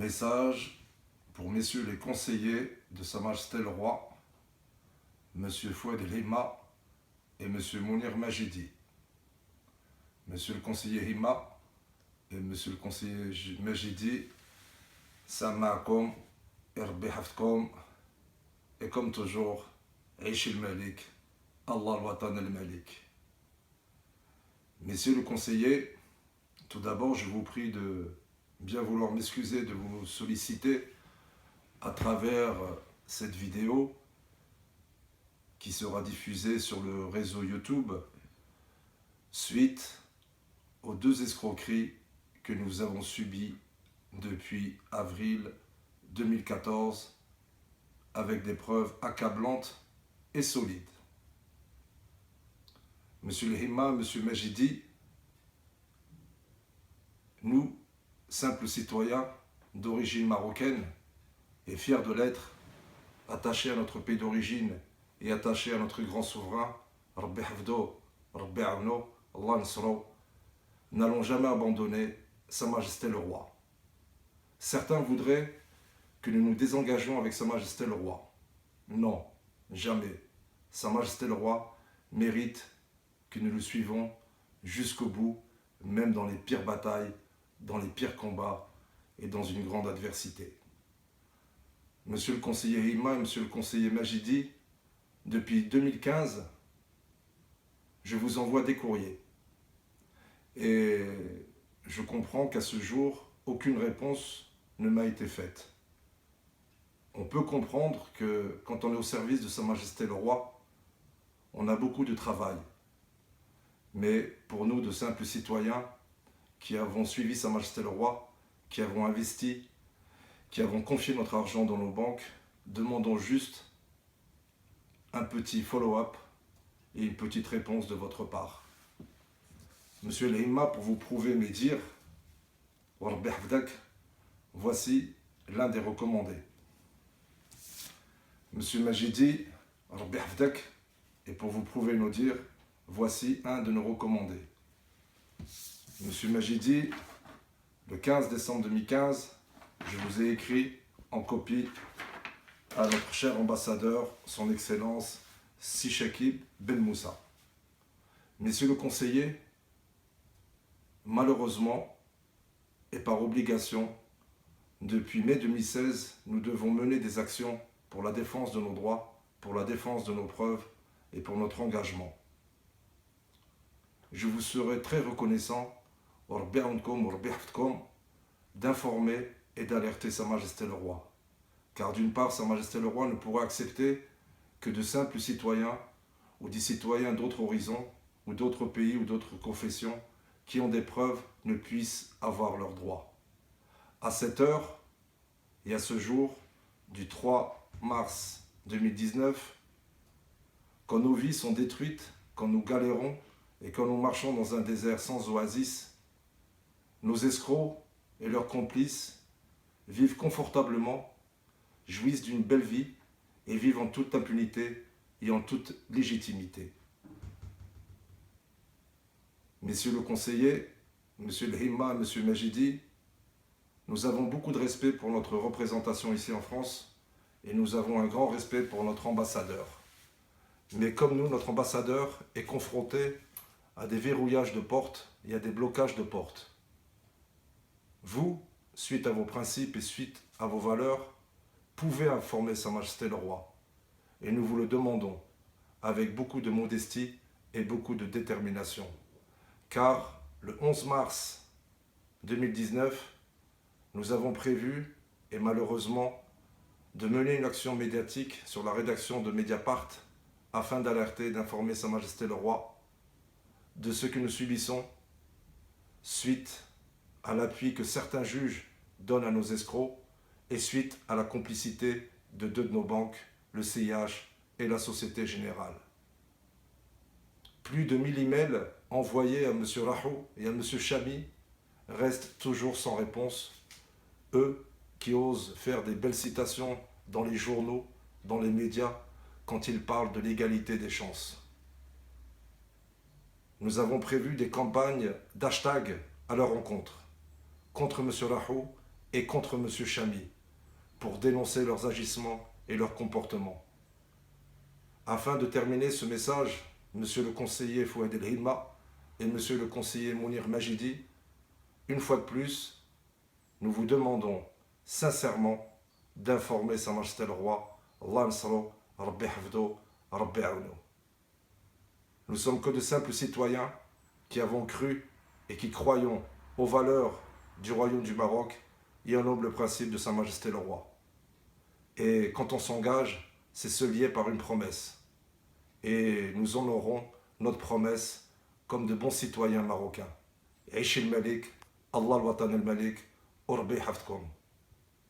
Message pour messieurs les conseillers de Sa Majesté le Roi, monsieur Fouad El Himma et monsieur Mounir Majidi. Monsieur le conseiller Himma et monsieur le conseiller Majidi, Sama'akom, Rabbi Hafdkom, et comme toujours, Aish el-Malik, Allah al-Watan el-Malik. Messieurs le conseiller, tout d'abord je vous prie de bien vouloir m'excuser de vous solliciter à travers cette vidéo qui sera diffusée sur le réseau YouTube suite aux deux escroqueries que nous avons subies depuis avril 2014 avec des preuves accablantes et solides. Monsieur le Himma, monsieur Majidi, nous, simples citoyens d'origine marocaine et fiers de l'être, attachés à notre pays d'origine et attachés à notre grand souverain, Rabbi Hafdo, Rabbi Awno, Allah Nasro, n'allons jamais abandonner Sa Majesté le Roi. Certains voudraient que nous nous désengagions avec Sa Majesté le Roi. Non, jamais. Sa Majesté le Roi mérite que nous le suivons jusqu'au bout, même dans les pires batailles, dans les pires combats et dans une grande adversité. Monsieur le conseiller Himma et monsieur le conseiller Majidi, depuis 2015, je vous envoie des courriers. Et je comprends qu'à ce jour, aucune réponse ne m'a été faite. On peut comprendre que quand on est au service de Sa Majesté le Roi, on a beaucoup de travail. Mais pour nous, de simples citoyens, qui avons suivi Sa Majesté le Roi, qui avons investi, qui avons confié notre argent dans nos banques, demandons juste un petit follow-up et une petite réponse de votre part. Monsieur El Himma, pour vous prouver mes dires, Rabbi Hafdak, voici l'un des recommandés. Monsieur Majidi, Rabbi Hafdak, et pour vous prouver nos dires, voici un de nos recommandés. Monsieur Majidi, le 15 décembre 2015, je vous ai écrit en copie à notre cher ambassadeur, son Excellence Sichakib Ben Moussa. Messieurs le conseiller, malheureusement et par obligation, depuis mai 2016, nous devons mener des actions pour la défense de nos droits, pour la défense de nos preuves et pour notre engagement. Je vous serai très reconnaissant d'informer et d'alerter Sa Majesté le Roi. Car d'une part, Sa Majesté le Roi ne pourra accepter que de simples citoyens ou des citoyens d'autres horizons ou d'autres pays ou d'autres confessions qui ont des preuves ne puissent avoir leurs droits. À cette heure et à ce jour du 3 mars 2019, quand nos vies sont détruites, quand nous galérons et quand nous marchons dans un désert sans oasis, nos escrocs et leurs complices vivent confortablement, jouissent d'une belle vie et vivent en toute impunité et en toute légitimité. Messieurs le conseiller, monsieur le Himma, monsieur Majidi, nous avons beaucoup de respect pour notre représentation ici en France et nous avons un grand respect pour notre ambassadeur. Mais comme nous, notre ambassadeur est confronté à des verrouillages de portes et à des blocages de portes. Vous, suite à vos principes et suite à vos valeurs, pouvez informer Sa Majesté le Roi. Et nous vous le demandons avec beaucoup de modestie et beaucoup de détermination. Car le 11 mars 2019, nous avons prévu, et malheureusement, de mener une action médiatique sur la rédaction de Mediapart afin d'alerter et d'informer Sa Majesté le Roi de ce que nous subissons suite à l'appui que certains juges donnent à nos escrocs et suite à la complicité de deux de nos banques, le CIH et la Société Générale. Plus de 1000 emails envoyés à M. Rahou et à M. Chami restent toujours sans réponse, eux qui osent faire des belles citations dans les journaux, dans les médias, quand ils parlent de l'égalité des chances. Nous avons prévu des campagnes d'hashtag à leur encontre, contre M. Rahou et contre M. Chami pour dénoncer leurs agissements et leurs comportements. Afin de terminer ce message, M. le conseiller Fouad El Hilma et M. le conseiller Mounir Majidi, une fois de plus, nous vous demandons sincèrement d'informer Sa Majesté le Roi, Allah Nasro, Rabbi Hafdo, Rabbi Aouno. Nous sommes que de simples citoyens qui avons cru et qui croyons aux valeurs du Royaume du Maroc et au noble principe de Sa Majesté le Roi. Et quand on s'engage, c'est se lier par une promesse. Et nous honorons notre promesse comme de bons citoyens marocains. Aish el Malik, Allah al-Watan el Malik, Urbi Haftkom.